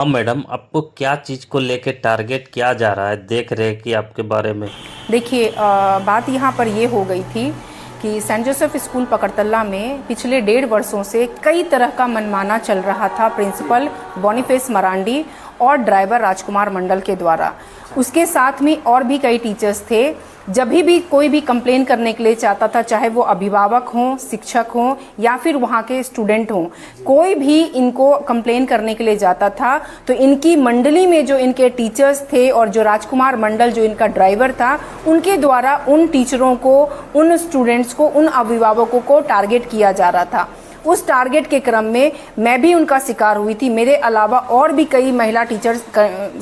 हाँ मैडम, आपको क्या चीज़ को लेके टारगेट किया जा रहा है? देख रहे हैं कि आपके बारे में। देखिए, बात यहाँ पर ये हो गई थी कि सेंट जोसेफ स्कूल पकड़तल्ला में पिछले 1.5 वर्षों से कई तरह का मनमाना चल रहा था प्रिंसिपल बॉनीफेस मरांडी और ड्राइवर राजकुमार मंडल के द्वारा। उसके साथ में और भी कई टीचर्स थे। जब भी कोई भी कंप्लेन करने के लिए चाहता था, चाहे वो अभिभावक हों, शिक्षक हों या फिर वहाँ के स्टूडेंट हों, कोई भी इनको कंप्लेन करने के लिए जाता था तो इनकी मंडली में जो इनके टीचर्स थे और जो राजकुमार मंडल जो इनका ड्राइवर था, उनके द्वारा उन टीचरों को, उन स्टूडेंट्स को, उन अभिभावकों को टारगेट किया जा रहा था। उस टारगेट के क्रम में मैं भी उनका शिकार हुई थी। मेरे अलावा और भी कई महिला टीचर्स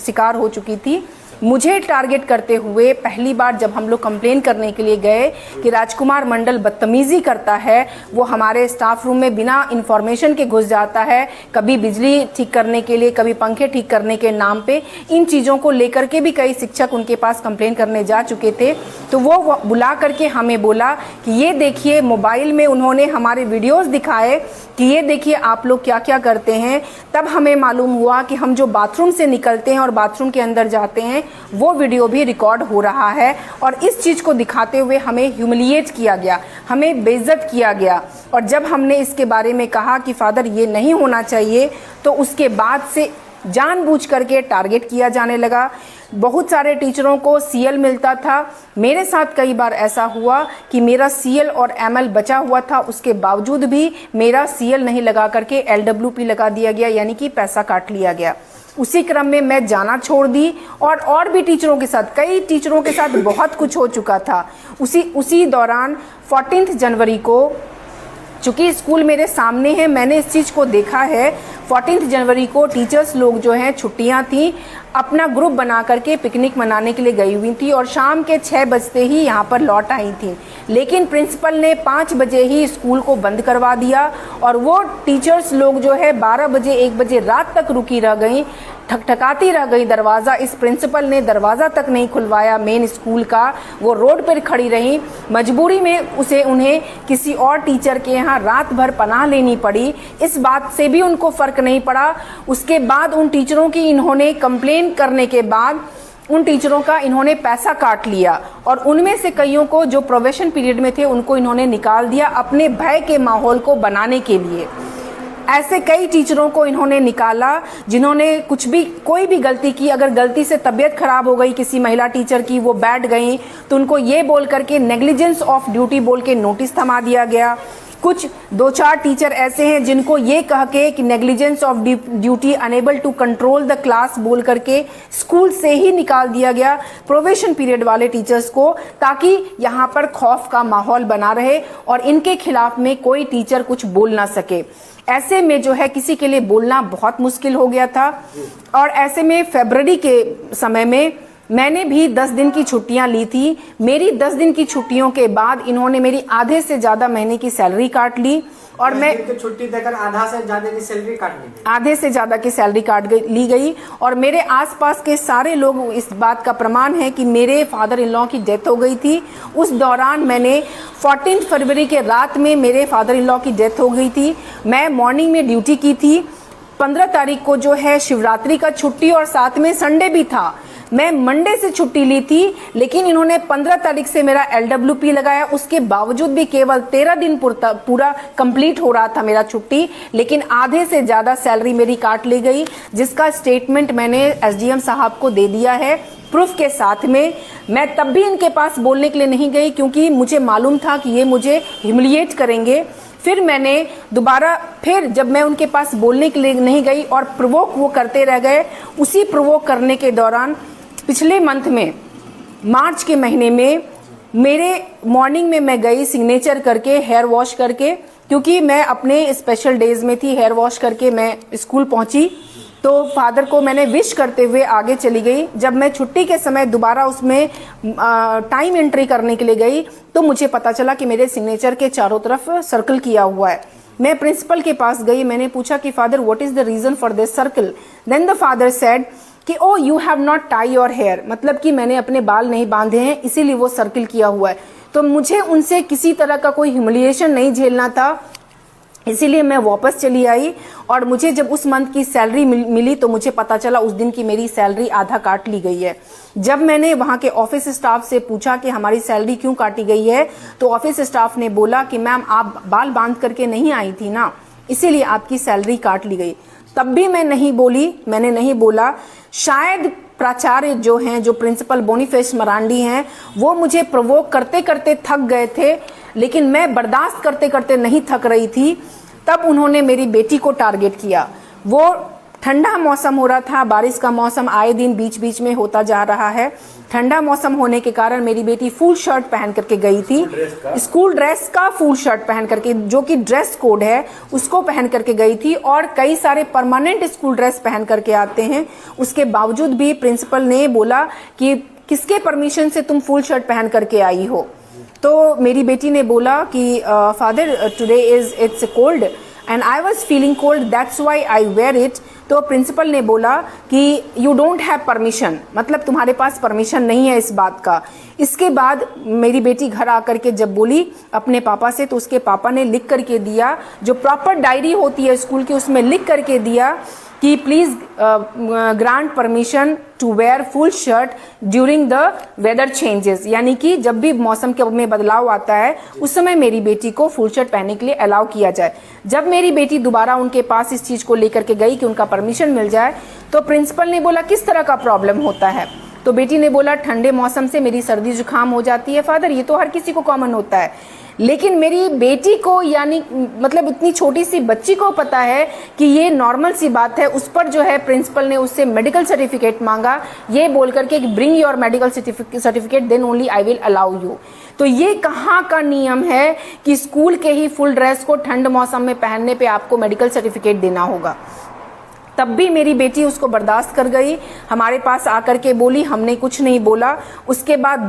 शिकार हो चुकी थी। मुझे टारगेट करते हुए पहली बार जब हम लोग कंप्लेन करने के लिए गए कि राजकुमार मंडल बदतमीजी करता है, वो हमारे स्टाफ रूम में बिना इंफॉर्मेशन के घुस जाता है, कभी बिजली ठीक करने के लिए, कभी पंखे ठीक करने के नाम पे, इन चीज़ों को लेकर के भी कई शिक्षक उनके पास कंप्लेन करने जा चुके थे। तो वो बुला करके हमें बोला कि ये देखिए, मोबाइल में उन्होंने हमारे वीडियोस दिखाए कि ये देखिए आप लोग क्या क्या करते हैं। तब हमें मालूम हुआ कि हम जो बाथरूम से निकलते हैं और बाथरूम के अंदर जाते हैं, वो वीडियो भी रिकॉर्ड हो रहा है और इस चीज़ को दिखाते हुए हमें ह्यूमिलिएट किया गया, हमें बेइज्जत किया गया। और जब हमने इसके बारे में कहा कि फादर ये नहीं होना चाहिए, तो उसके बाद से जानबूझ करके टारगेट किया जाने लगा। बहुत सारे टीचरों को सीएल मिलता था। मेरे साथ कई बार ऐसा हुआ कि मेरा सीएल और एमएल बचा हुआ था, उसके बावजूद भी मेरा सीएल नहीं लगा करके एलडब्ल्यूपी लगा दिया गया, यानी कि पैसा काट लिया गया। उसी क्रम में मैं जाना छोड़ दी और भी टीचरों के साथ, कई टीचरों के साथ बहुत कुछ हो चुका था। उसी दौरान 14 जनवरी को, चूँकि स्कूल मेरे सामने है, मैंने इस चीज़ को देखा है। 14 जनवरी को टीचर्स लोग जो हैं, छुट्टियां थी, अपना ग्रुप बना करके पिकनिक मनाने के लिए गई हुई थी और शाम के 6 बजते ही यहाँ पर लौट आई थी। लेकिन प्रिंसिपल ने 5 बजे ही स्कूल को बंद करवा दिया और वो टीचर्स लोग जो है 12 बजे 1 बजे रात तक रुकी रह गई, ठकठकाती रह गई दरवाज़ा। इस प्रिंसिपल ने दरवाज़ा तक नहीं खुलवाया मेन स्कूल का, वो रोड पर खड़ी रही। मजबूरी में उन्हें किसी और टीचर के यहाँ रात भर पनाह लेनी पड़ी। इस बात से भी उनको फ़र्क नहीं पड़ा। उसके बाद उन टीचरों की इन्होंने कंप्लेन करने के बाद उन टीचरों का इन्होंने पैसा काट लिया और उनमें से कईयों को, जो प्रोबेशन पीरियड में थे, उनको इन्होंने निकाल दिया अपने भय के माहौल को बनाने के लिए। ऐसे कई टीचरों को इन्होंने निकाला जिन्होंने कोई भी गलती की। अगर गलती से तबीयत खराब हो गई किसी महिला टीचर की, वो बैठ गई, तो उनको ये बोल करके नेग्लिजेंस ऑफ ड्यूटी बोल के नोटिस थमा दिया गया। कुछ 2-4 टीचर ऐसे हैं जिनको ये कह के कि negligence of duty, unable to control the class बोल करके स्कूल से ही निकाल दिया गया प्रोबेशन पीरियड वाले टीचर्स को, ताकि यहाँ पर खौफ का माहौल बना रहे और इनके खिलाफ में कोई टीचर कुछ बोल ना सके। ऐसे में जो है किसी के लिए बोलना बहुत मुश्किल हो गया था। और ऐसे में फरवरी के समय में मैंने भी 10 दिन की छुट्टियां ली थी। मेरी 10 दिन की छुट्टियों के बाद इन्होंने मेरी आधे से ज़्यादा महीने की सैलरी काट ली और मैं छुट्टी देकर आधा से ज़्यादा की सैलरी काट ली गई। आधे से ज़्यादा की सैलरी ली गई। और मेरे आसपास के सारे लोग इस बात का प्रमाण है कि मेरे फादर इन लॉ की डेथ हो गई थी। उस दौरान मैंने 14 फरवरी के रात में मेरे फादर इन लॉ की डेथ हो गई थी। मैं मॉर्निंग में ड्यूटी की थी। 15 तारीख को जो है शिवरात्रि का छुट्टी और साथ में संडे भी था। मैं मंडे से छुट्टी ली थी, लेकिन इन्होंने 15 तारीख से मेरा एलडब्ल्यूपी लगाया। उसके बावजूद भी केवल 13 दिन पूरा कंप्लीट हो रहा था मेरा छुट्टी, लेकिन आधे से ज़्यादा सैलरी मेरी काट ली गई, जिसका स्टेटमेंट मैंने एसडीएम साहब को दे दिया है प्रूफ के साथ में। मैं तब भी इनके पास बोलने के लिए नहीं गई क्योंकि मुझे मालूम था कि ये मुझे ह्यूमिलिएट करेंगे। फिर मैंने दोबारा जब मैं उनके पास बोलने के लिए नहीं गई और प्रोवोक वो करते रह गए, उसी प्रोवोक करने के दौरान पिछले मंथ में, मार्च के महीने में, मेरे मॉर्निंग में मैं गई सिग्नेचर करके, हेयर वॉश करके, क्योंकि मैं अपने स्पेशल डेज में थी। हेयर वॉश करके मैं स्कूल पहुंची तो फादर को मैंने विश करते हुए आगे चली गई। जब मैं छुट्टी के समय दोबारा उसमें टाइम एंट्री करने के लिए गई तो मुझे पता चला कि मेरे सिग्नेचर के चारों तरफ सर्कल किया हुआ है। मैं प्रिंसिपल के पास गई, मैंने पूछा कि father what is the reason for this circle. Then the father said कि oh you have not tie your hair, मतलब कि मैंने अपने बाल नहीं बांधे हैं इसीलिए वो सर्कल किया हुआ है। तो मुझे उनसे किसी तरह का कोई ह्यूमिलिएशन नहीं झेलना था। इसीलिए मैं वापस चली आई। और मुझे जब उस मंथ की सैलरी मिली तो मुझे पता चला उस दिन की मेरी सैलरी आधा काट ली गई है। जब मैंने वहाँ के ऑफिस स्टाफ से पूछा कि हमारी सैलरी क्यों काटी गई है, तो ऑफिस स्टाफ ने बोला कि मैम आप बाल बांध करके नहीं आई थी ना, इसीलिए आपकी सैलरी काट ली गई। तब भी मैं नहीं बोली, मैंने नहीं बोला। शायद प्राचार्य जो हैं, जो प्रिंसिपल बोनीफेस मरांडी हैं, वो मुझे प्रोवोक करते करते थक गए थे, लेकिन मैं बर्दाश्त करते करते नहीं थक रही थी। तब उन्होंने मेरी बेटी को टारगेट किया। वो ठंडा मौसम हो रहा था, बारिश का मौसम आए दिन बीच बीच में होता जा रहा है। ठंडा मौसम होने के कारण मेरी बेटी फुल शर्ट पहन करके गई थी, स्कूल ड्रेस का फुल शर्ट पहन करके, जो कि ड्रेस कोड है उसको पहन करके गई थी। और कई सारे परमानेंट स्कूल ड्रेस पहन करके आते हैं, उसके बावजूद भी प्रिंसिपल ने बोला कि किसके परमिशन से तुम फुल शर्ट पहन करके आई हो। तो मेरी बेटी ने बोला कि father today it's cold and I was feeling cold, that's why I wear it. तो प्रिंसिपल ने बोला कि यू डोंट हैव परमिशन, मतलब तुम्हारे पास परमिशन नहीं है इस बात का। इसके बाद मेरी बेटी घर आकर के जब बोली अपने पापा से, तो उसके पापा ने लिख करके दिया, जो प्रॉपर डायरी होती है स्कूल की, उसमें लिख करके दिया कि please grant permission to wear full shirt during the weather changes, यानी कि जब भी मौसम के में बदलाव आता है उस समय मेरी बेटी को फुल शर्ट पहनने के लिए अलाउ किया जाए। जब मेरी बेटी दोबारा उनके पास इस चीज़ को लेकर के गई कि उनका परमिशन मिल जाए, तो प्रिंसिपल ने बोला किस तरह का प्रॉब्लम होता है। तो बेटी ने बोला ठंडे मौसम से मेरी सर्दी जुकाम हो जाती है फादर, ये तो हर किसी को कॉमन होता है। लेकिन मेरी बेटी को, यानी मतलब इतनी छोटी सी बच्ची को पता है कि ये नॉर्मल सी बात है। उस पर जो है प्रिंसिपल ने उससे मेडिकल सर्टिफिकेट मांगा, ये बोल करके कि bring your medical certificate then only I will allow you. तो ये कहाँ का नियम है कि स्कूल के ही फुल ड्रेस को ठंड मौसम में पहनने पे आपको मेडिकल सर्टिफिकेट देना होगा। तब भी मेरी बेटी उसको बर्दाश्त कर गई, हमारे पास आकर के बोली, हमने कुछ नहीं बोला। उसके बाद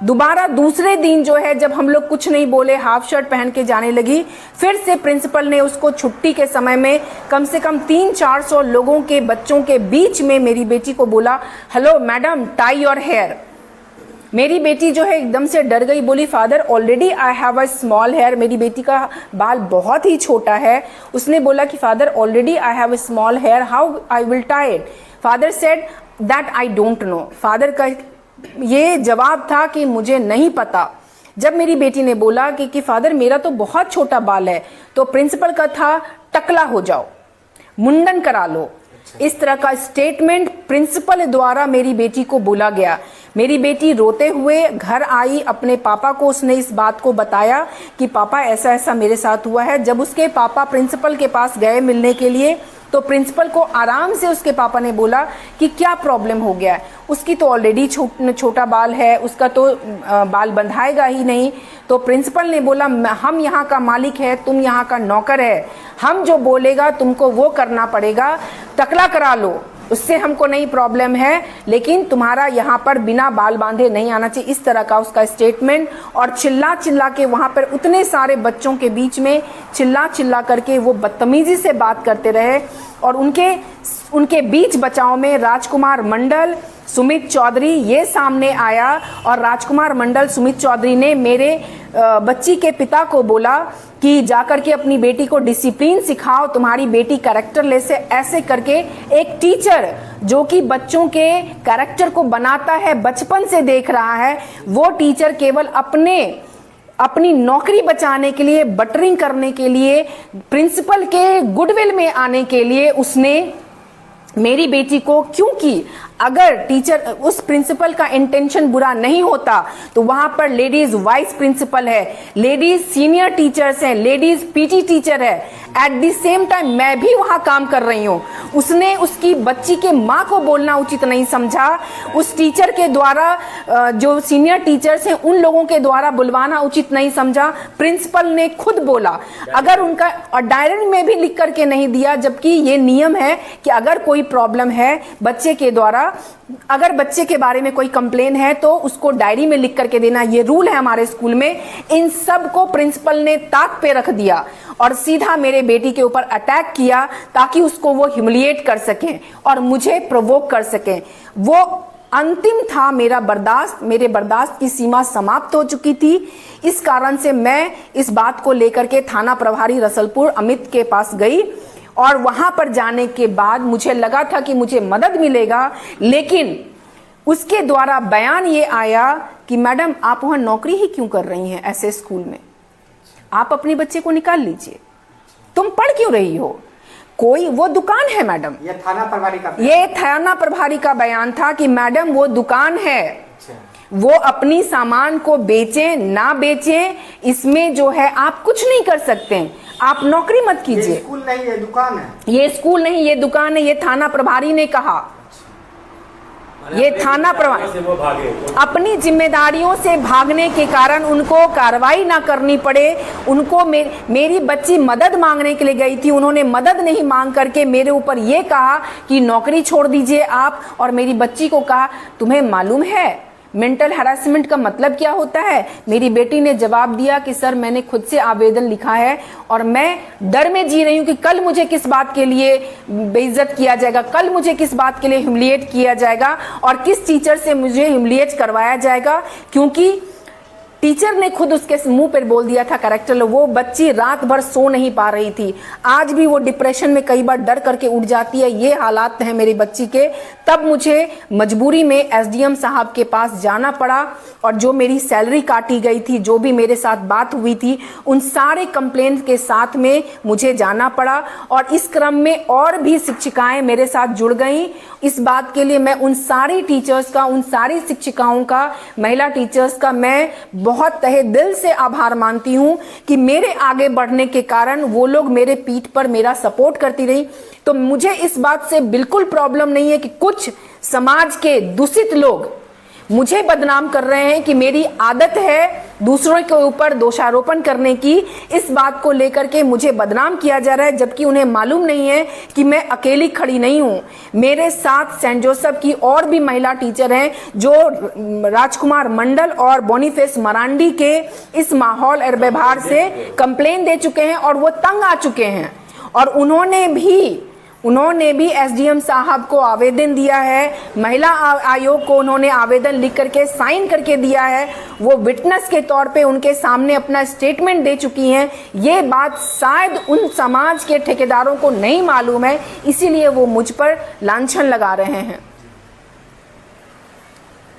दोबारा दूसरे दिन जो है, जब हम लोग कुछ नहीं बोले, हाफ शर्ट पहन के जाने लगी, फिर से प्रिंसिपल ने उसको छुट्टी के समय में कम से कम 300-400 लोगों के बच्चों के बीच में मेरी बेटी को बोला, hello madam tie your hair. मेरी बेटी जो है एकदम से डर गई, बोली father already I have a small hair, मेरी बेटी का बाल बहुत ही छोटा है। उसने बोला कि father already I have a small hair, how I will tie it. Father said that I don't know. Father का ये जवाब था कि मुझे नहीं पता। जब मेरी बेटी ने बोला कि फादर मेरा तो बहुत छोटा बाल है, तो प्रिंसिपल का था टकला हो जाओ, मुंडन करा लो। इस तरह का स्टेटमेंट प्रिंसिपल द्वारा मेरी बेटी को बोला गया। मेरी बेटी रोते हुए घर आई, अपने पापा को उसने इस बात को बताया कि पापा ऐसा ऐसा मेरे साथ हुआ है। जब उसके पापा प्रिंसिपल के पास गए मिलने के लिए, तो प्रिंसिपल को आराम से उसके पापा ने बोला कि क्या प्रॉब्लम हो गया है, उसकी तो ऑलरेडी छोटा बाल है, उसका तो बाल बंधाएगा ही नहीं। तो प्रिंसिपल ने बोला हम यहाँ का मालिक है, तुम यहाँ का नौकर है, हम जो बोलेगा तुमको वो करना पड़ेगा, टकला करा लो, उससे हमको नहीं प्रॉब्लम है, लेकिन तुम्हारा यहाँ पर बिना बाल बांधे नहीं आना चाहिए। इस तरह का उसका स्टेटमेंट। और चिल्ला चिल्ला के वहाँ पर उतने सारे बच्चों के बीच में चिल्ला चिल्ला करके वो बदतमीजी से बात करते रहे। और उनके बीच बचाव में राजकुमार मंडल, सुमित चौधरी ये सामने आया, और राजकुमार मंडल, सुमित चौधरी ने मेरे बच्ची के पिता को बोला कि जाकर के अपनी बेटी को डिसिप्लिन सिखाओ, तुम्हारी बेटी कैरेक्टरलेस है। ऐसे करके एक टीचर जो कि बच्चों के कैरेक्टर को बनाता है, बचपन से देख रहा है, वो टीचर केवल अपनी नौकरी बचाने के लिए, बटरिंग करने के लिए, प्रिंसिपल के गुडविल में आने के लिए उसने मेरी बेटी को, क्योंकि अगर टीचर, उस प्रिंसिपल का इंटेंशन बुरा नहीं होता तो वहां पर लेडीज वाइस प्रिंसिपल है, लेडीज सीनियर टीचर्स हैं, लेडीज पीटी टीचर है, एट द सेम टाइम मैं भी वहां काम कर रही हूं। उसने उसकी बच्ची के माँ को बोलना उचित नहीं समझा, उस टीचर के द्वारा जो सीनियर टीचर्स हैं उन लोगों के द्वारा बुलवाना उचित नहीं समझा। प्रिंसिपल ने खुद बोला, अगर उनका, और डायरी में भी लिख करके नहीं दिया, जबकि ये नियम है कि अगर कोई प्रॉब्लम है बच्चे के द्वारा, अगर बच्चे के बारे में कोई कंप्लेन है तो उसको डायरी में लिख करके देना, ये रूल है हमारे स्कूल में। इन सब को प्रिंसिपल ने ताक पे रख दिया और सीधा मेरे बेटी के ऊपर अटैक किया ताकि उसको वो ह्यूमिलिएट कर सकें और मुझे प्रोवोक कर सकें। वो अंतिम था मेरा बर्दाश्त, मेरे बर्दाश्त की सीमा समाप्त हो चुकी थी। इस कारण से मैं इस बात को लेकर के थाना प्रभारी रसलपुर अमित के पास गई और वहां पर जाने के बाद मुझे लगा था कि मुझे मदद मिलेगा, लेकिन उसके द्वारा बयान ये आया कि मैडम आप वहां नौकरी ही क्यों कर रही हैं ऐसे स्कूल में, आप अपने बच्चे को निकाल लीजिए, तुम पढ़ क्यों रही हो, कोई वो दुकान है मैडम। ये थाना प्रभारी का बयान था कि मैडम वो दुकान है, वो अपनी सामान को बेचें ना बेचें इसमें जो है आप कुछ नहीं कर सकते, आप नौकरी मत कीजिए। ये स्कूल नहीं, ये दुकान है। ये स्कूल नहीं, ये दुकान है, ये थाना प्रभारी ने कहा। ये थाना प्रभारी अपनी जिम्मेदारियों से भागने के कारण उनको कार्रवाई ना करनी पड़े, उनको मेरी बच्ची मदद मांगने के लिए गई थी, उन्होंने मदद नहीं मांग करके मेरे ऊपर ये कहा कि नौकरी छोड़ दीजिए आप, और मेरी बच्ची को कहा तुम्हें मालूम है मेंटल हैरेसमेंट का मतलब क्या होता है। मेरी बेटी ने जवाब दिया कि सर मैंने खुद से आवेदन लिखा है और मैं डर में जी रही हूँ कि कल मुझे किस बात के लिए बेइज्जत किया जाएगा, कल मुझे किस बात के लिए ह्यूमिलिएट किया जाएगा और किस टीचर से मुझे ह्यूमिलिएट करवाया जाएगा, क्योंकि टीचर ने खुद उसके मुंह पर बोल दिया था कैरेक्टर। वो बच्ची रात भर सो नहीं पा रही थी, आज भी वो डिप्रेशन में कई बार डर करके उठ जाती है, ये हालात हैं मेरी बच्ची के। तब मुझे मजबूरी में एसडीएम साहब के पास जाना पड़ा और जो मेरी सैलरी काटी गई थी, जो भी मेरे साथ बात हुई थी, उन सारे कंप्लेंट के साथ में मुझे जाना पड़ा और इस क्रम में और भी शिक्षिकाएं मेरे साथ जुड़ गईं। इस बात के लिए मैं उन सारी टीचर्स का, उन सारी शिक्षिकाओं का, महिला टीचर्स का मैं बहुत तहे दिल से आभार मानती हूं कि मेरे आगे बढ़ने के कारण वो लोग मेरे पीठ पर मेरा सपोर्ट करती रही। तो मुझे इस बात से बिल्कुल प्रॉब्लम नहीं है कि कुछ समाज के दूषित लोग मुझे बदनाम कर रहे हैं कि मेरी आदत है दूसरों के ऊपर दोषारोपण करने की। इस बात को लेकर के मुझे बदनाम किया जा रहा है, जबकि उन्हें मालूम नहीं है कि मैं अकेली खड़ी नहीं हूं। मेरे साथ सेंट जोसेफ की और भी महिला टीचर हैं जो राजकुमार मंडल और बोनीफेस मरांडी के इस माहौल और व्यवहार से कंप्लेन दे चुके हैं और वो तंग आ चुके हैं और उन्होंने भी एसडीएम साहब को आवेदन दिया है, महिला आयोग को उन्होंने आवेदन लिख करके साइन करके दिया है, वो विटनेस के तौर पे उनके सामने अपना स्टेटमेंट दे चुकी हैं। ये बात शायद उन समाज के ठेकेदारों को नहीं मालूम है, इसीलिए वो मुझ पर लांछन लगा रहे हैं।